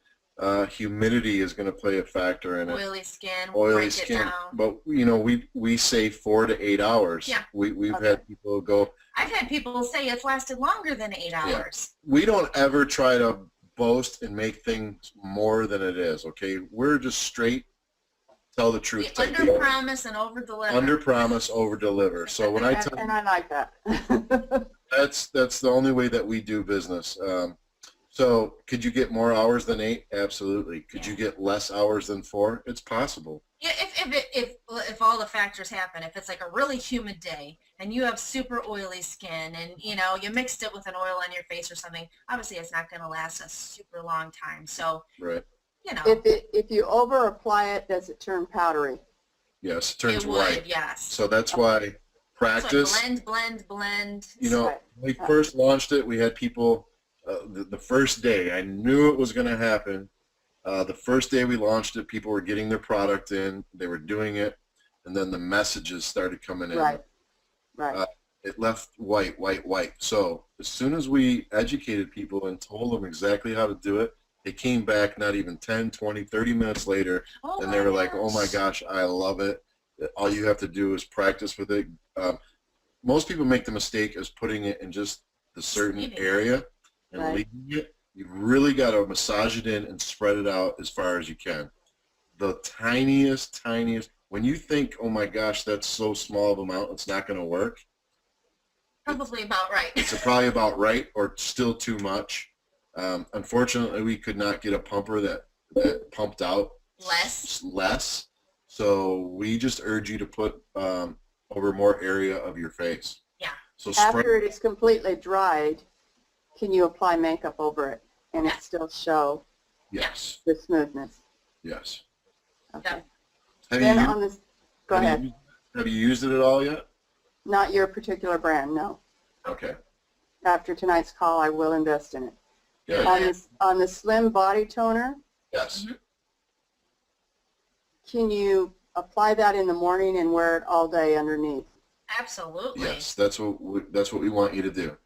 Humidity is going to play a factor in it. oily skin. Oily skin, but we say 4 to 8 hours. Yeah. We've Okay. had people go. I've had people say it's lasted longer than 8 hours. We don't ever try to boast and make things more than it is. Okay, we're just straight, tell the truth. We under promise and over deliver. Under promise, over deliver. So when I tell And I like that. that's the only way that we do business. So could you get more hours than 8? Absolutely. Could you get less hours than 4? It's possible. Yeah, if all the factors happen, if it's like a really humid day and you have super oily skin and you know you mixed it with an oil on your face or something, obviously it's not going to last a super long time. So Right. you know, If you over apply it, does it turn powdery? Yes, it turns it would, white. yes. So that's why So practice. blend. You know, Right. when we first launched it, we had people, the first day, I knew it was going to happen. The first day we launched it, people were getting their product in, they were doing it, and then the messages started coming in. Right. Right. It left white. So as soon as we educated people and told them exactly how to do it, they came back not even 10, 20, 30 minutes later, Oh and my they were like, oh my gosh. gosh, I love it. All you have to do is practice with it. Most people make the mistake of putting it in just the certain Leaving it. area and Right. leaving it. You really got to massage it in and spread it out as far as you can. The tiniest, when you think, oh my gosh, that's so small of an amount, it's not going to work, Probably about right. it's probably about right or still too much. Unfortunately, we could not get a pumper that pumped out less. So we just urge you to put over more area of your face. Yeah. So spread. After it is completely dried, can you apply makeup over it and it still show Yes. the smoothness? Yes. Okay. Have Then you, on this, go have ahead. you have you used it at all yet? Not your particular brand, no. Okay. After tonight's call, I will invest in it. Good. On the Slim Body Toner, Yes. can you apply that in the morning and wear it all day underneath? Absolutely. Yes. That's what we want you to do.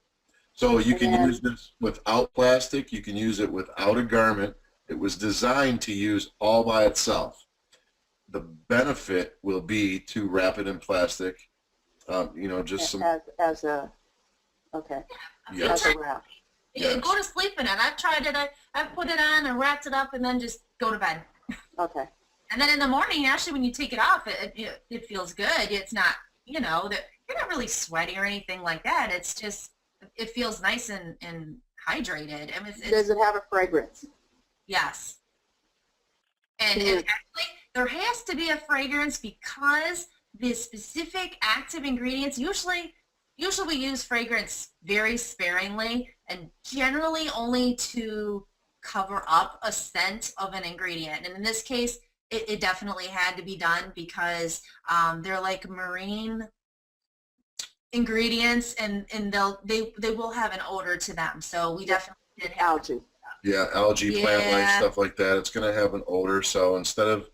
So you can use this without plastic. You can use it without a garment. It was designed to use all by itself. The benefit will be to wrap it in plastic. You know, just some. As a, okay, Yes. as a wrap. Yeah, Yes. go to sleep in it. I've tried it. I've put it on and wrapped it up and then just go to bed. Okay. And then in the morning, actually, when you take it off, it feels good. It's not, you know, that you're not really sweaty or anything like that. It's just, it feels nice and hydrated. I mean, Does it have a fragrance? yes. And actually, there has to be a fragrance because the specific active ingredients, usually we use fragrance very sparingly and generally only to cover up a scent of an ingredient. And in this case, it definitely had to be done because they're like marine ingredients and they will have an odor to them. So we definitely did have Algae. Yeah, algae, plant life, Yeah. stuff like that. It's going to have an odor. So instead of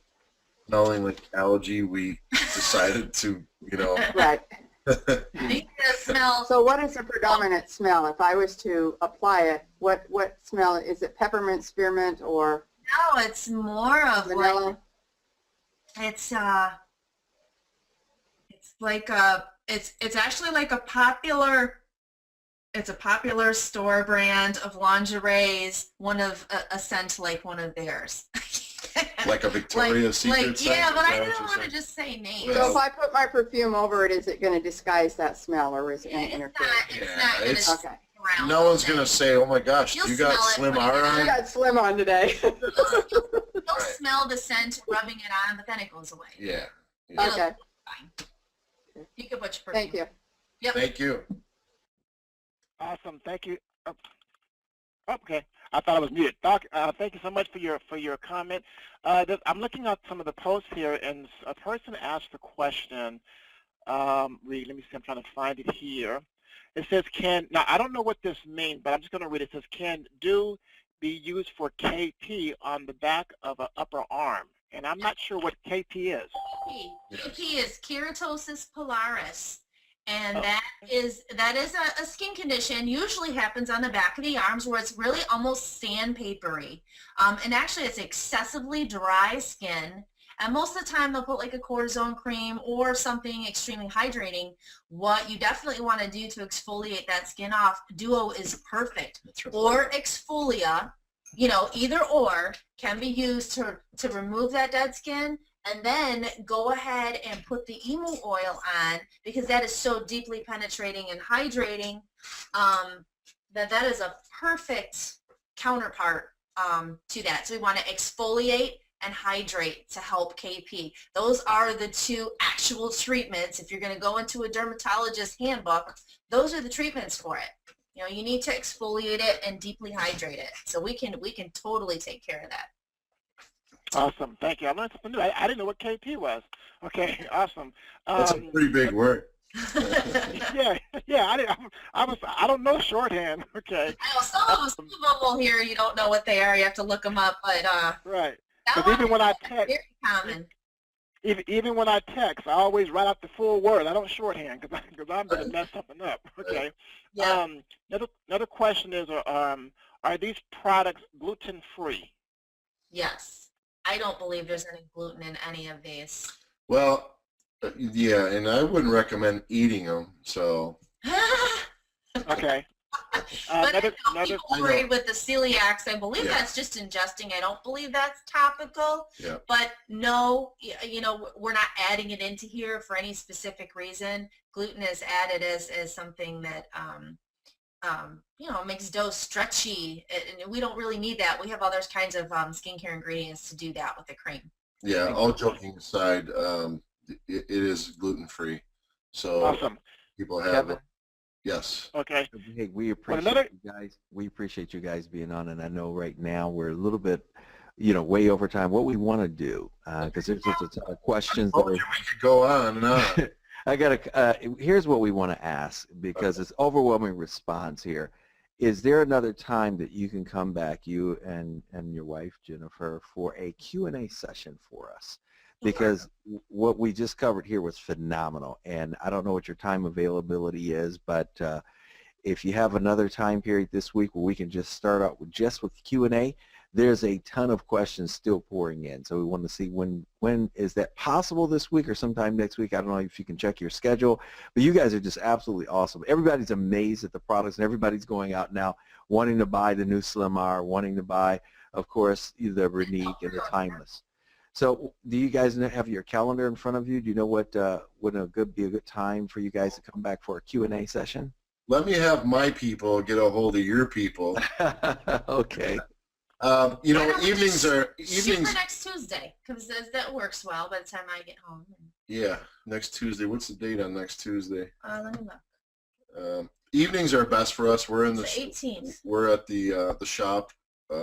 smelling like algae, we decided to, you know. Right. Make the smell. So what is the predominant smell? If I was to apply it, what smell? Is it peppermint, spearmint, or No, it's more of vanilla? like it's like a it's actually like a popular store brand of lingeries, one of a scent like one of theirs. Like a Victoria's Secret scent? Yeah, but Is I that what didn't you're want to saying? just say names. So if I put my perfume over it, is it going to disguise that smell, or is it going to interfere? It's Yeah, not going it's- to Okay. around. No one's going to say, oh my gosh, You'll you got smell it Slim when R it's I on? got Slim on today. You'll smell the scent rubbing it on, but then it goes away. Yeah. It'll Okay. be fine. You can put your perfume. Thank you. Yep. Thank you. Awesome. Thank you. Oh, okay. I thought I was muted. Doc, thank you so much for your comment. I'm looking at some of the posts here, and a person asked a question. Let me see. I'm trying to find it here. It says, now I don't know what this means, but I'm just going to read it. It says, can do be used for KP on the back of an upper arm? And I'm not sure what KP is. KP is keratosis pilaris, and Oh. that is a skin condition. Usually happens on the back of the arms where it's really almost sandpapery, and actually it's excessively dry skin. And most of the time they'll put like a cortisone cream or something extremely hydrating. What you definitely want to do to exfoliate that skin off, Duo is perfect. That's right. Or exfolia, you know, either or can be used to remove that dead skin, and then go ahead and put the emu oil on because that is so deeply penetrating and hydrating that is a perfect counterpart to that. So we want to exfoliate and hydrate to help KP. Those are the two actual treatments. If you're going to go into a dermatologist handbook, those are the treatments for it. You know, you need to exfoliate it and deeply hydrate it. So we can totally take care of that. Awesome. Thank you. I learned something new. I didn't know what KP was. Okay. Awesome. That's a pretty big word. Yeah. I don't know shorthand. Okay. I know some of them will hear you don't know what they are. You have to look them up. But Right. that Because one even when I is text, very common. even when I text, I always write out the full word. I don't shorthand because I'm going to mess something up. Okay. Yeah. Another question is, are these products gluten free? Yes. I don't believe there's any gluten in any of these. Well, yeah, and I wouldn't recommend eating them. So. Okay. But Another, people worried with the celiacs. I believe Yeah. that's just ingesting. I don't believe that's topical. Yeah. But no, you know, we're not adding it into here for any specific reason. Gluten is added as something that, you know, makes dough stretchy. And we don't really need that. We have other kinds of skincare ingredients to do that with the cream. Yeah, all joking aside, it is gluten free. So awesome. people have Kevin? yes. Okay. Hey, we appreciate you guys. We appreciate you guys being on, and I know right now we're a little bit, way over time. What we want to do, because there's just a ton of questions. I told you we could go on and on. I got here's what we want to ask, because it's overwhelming response here. Is there another time that you can come back, you and your wife, Jennifer, for a Q&A session for us? Because what we just covered here was phenomenal, and I don't know what your time availability is, but if you have another time period this week where we can just start out with Q&A, there's a ton of questions still pouring in. So we want to see when is that possible this week or sometime next week. I don't know if you can check your schedule, but you guys are just absolutely awesome. Everybody's amazed at the products, and everybody's going out now wanting to buy the new Slim R, wanting to buy, of course, the Renique and the Timeless. So do you guys have your calendar in front of you? Do you know what would be a good time for you guys to come back for a Q&A session? Let me have my people get a hold of your people. Okay. Evenings are Shoot for next Tuesday, because that works well by the time I get home. Yeah, next Tuesday. What's the date on next Tuesday? Let me look. Evenings are best for us. We're in It's the 18th. We're at the shop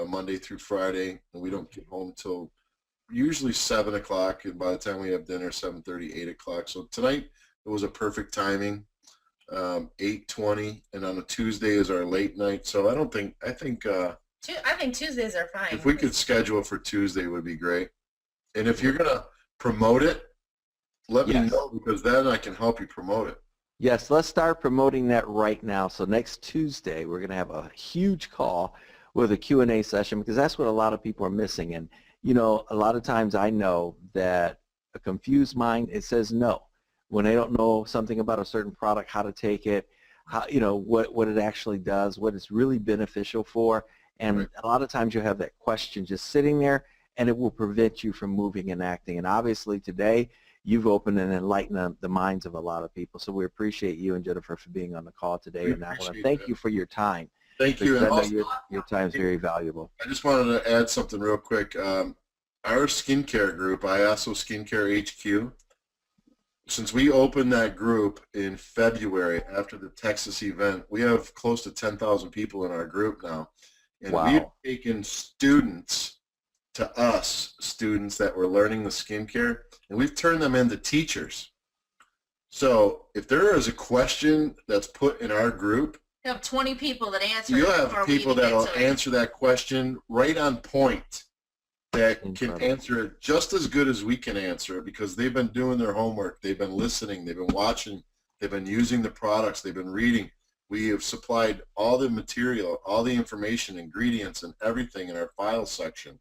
Monday through Friday, and we don't get home till usually 7 o'clock. And by the time we have dinner, 7:30, 8 o'clock. So tonight it was a perfect timing. 8:20, and on a Tuesday is our late night. So I think Tuesdays are fine. if we could schedule for Tuesday, it would be great. And if you're gonna promote it, let me know, because then I can help you promote it. Yes, let's start promoting that right now. So next Tuesday, we're going to have a huge call with a Q&A session, because that's what a lot of people are missing. And, a lot of times I know that a confused mind, it says no. When they don't know something about a certain product, how to take it, how, what it actually does, what it's really beneficial for. And a lot of times you have that question just sitting there, and it will prevent you from moving and acting. And obviously today, you've opened and enlightened the minds of a lot of people. So we appreciate you and Jennifer for being on the call today. And I want to thank you for your time. Thank you. And And I know also, your time is very valuable. I just wanted to add something real quick. Our skincare group, IASO Skincare HQ, since we opened that group in February after the Texas event, we have close to 10,000 people in our group now. And Wow. we've taken students that were learning the skincare, and we've turned them into teachers. So if there is a question that's put in our group, You have 20 people that answer. you'll it have before we people even that get will to it. answer that question right on point, that can Incredible. answer it just as good as we can answer it, because they've been doing their homework, they've been listening, they've been watching, they've been using the products, they've been reading. We have supplied all the material, all the information, ingredients, and everything in our file section.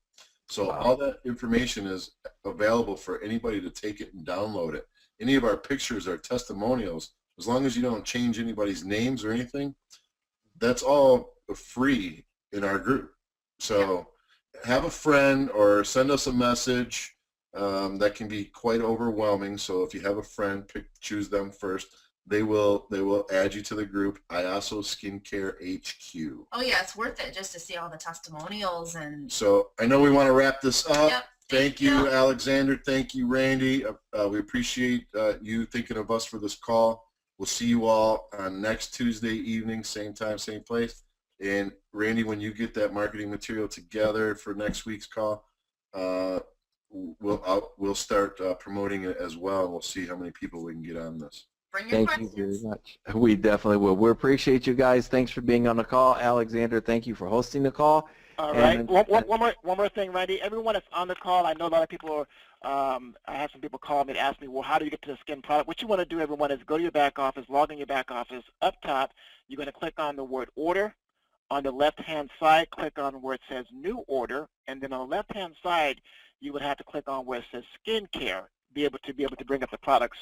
So Wow. all that information is available for anybody to take it and download it. Any of our pictures are testimonials. As long as you don't change anybody's names or anything, that's all free in our group. So have a friend or send us a message. That can be quite overwhelming. So if you have a friend, choose them first. they will add you to the group. IASO Skincare HQ. Oh yeah, it's worth it just to see all the testimonials and. So I know we want to wrap this up. Yep. Thank you, Alexander. Thank you, Randy. We appreciate you thinking of us for this call. We'll see you all on next Tuesday evening, same time, same place. And Randy, when you get that marketing material together for next week's call, we'll start promoting it as well, and we'll see how many people we can get on this. Bring your Thank questions. you very much. We definitely will. We appreciate you guys. Thanks for being on the call. Alexander, thank you for hosting the call. All right. And- One more thing, Randy. Everyone that's on the call, I know a lot of people are, I have some people call me and ask me, well, how do you get to the skin product? What you want to do, everyone, is go to your back office, log in your back office. Up top, you're going to click on the word order. On the left-hand side, click on where it says new order. And then on the left-hand side, you would have to click on where it says skincare, be able to bring up the products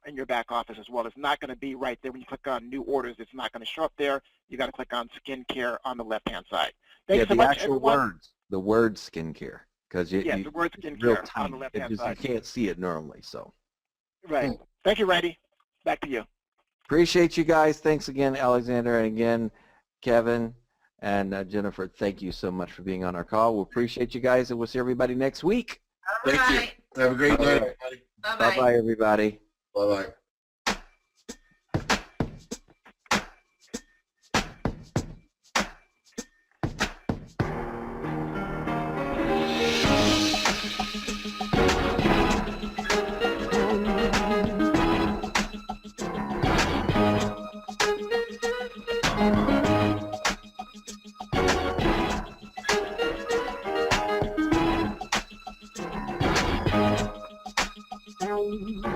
in your back office as well. It's not going to be right there when you click on new orders. It's not going to show up there. You got to click on skincare on the left-hand side. Thanks so the much, actual everyone. words, the word skincare, because The word it's skincare real on tiny. the left-hand You side. can't see it normally. So Right. Thank you, Randy. Back to you. appreciate you guys. Thanks again, Alexander, and again, Kevin and Jennifer. Thank you so much for being on our call. We appreciate you guys, and we'll see everybody next week. All Thank you. right. Have a great All night, right. everybody. Bye-bye. Bye-bye, everybody. Bye-bye. Bye.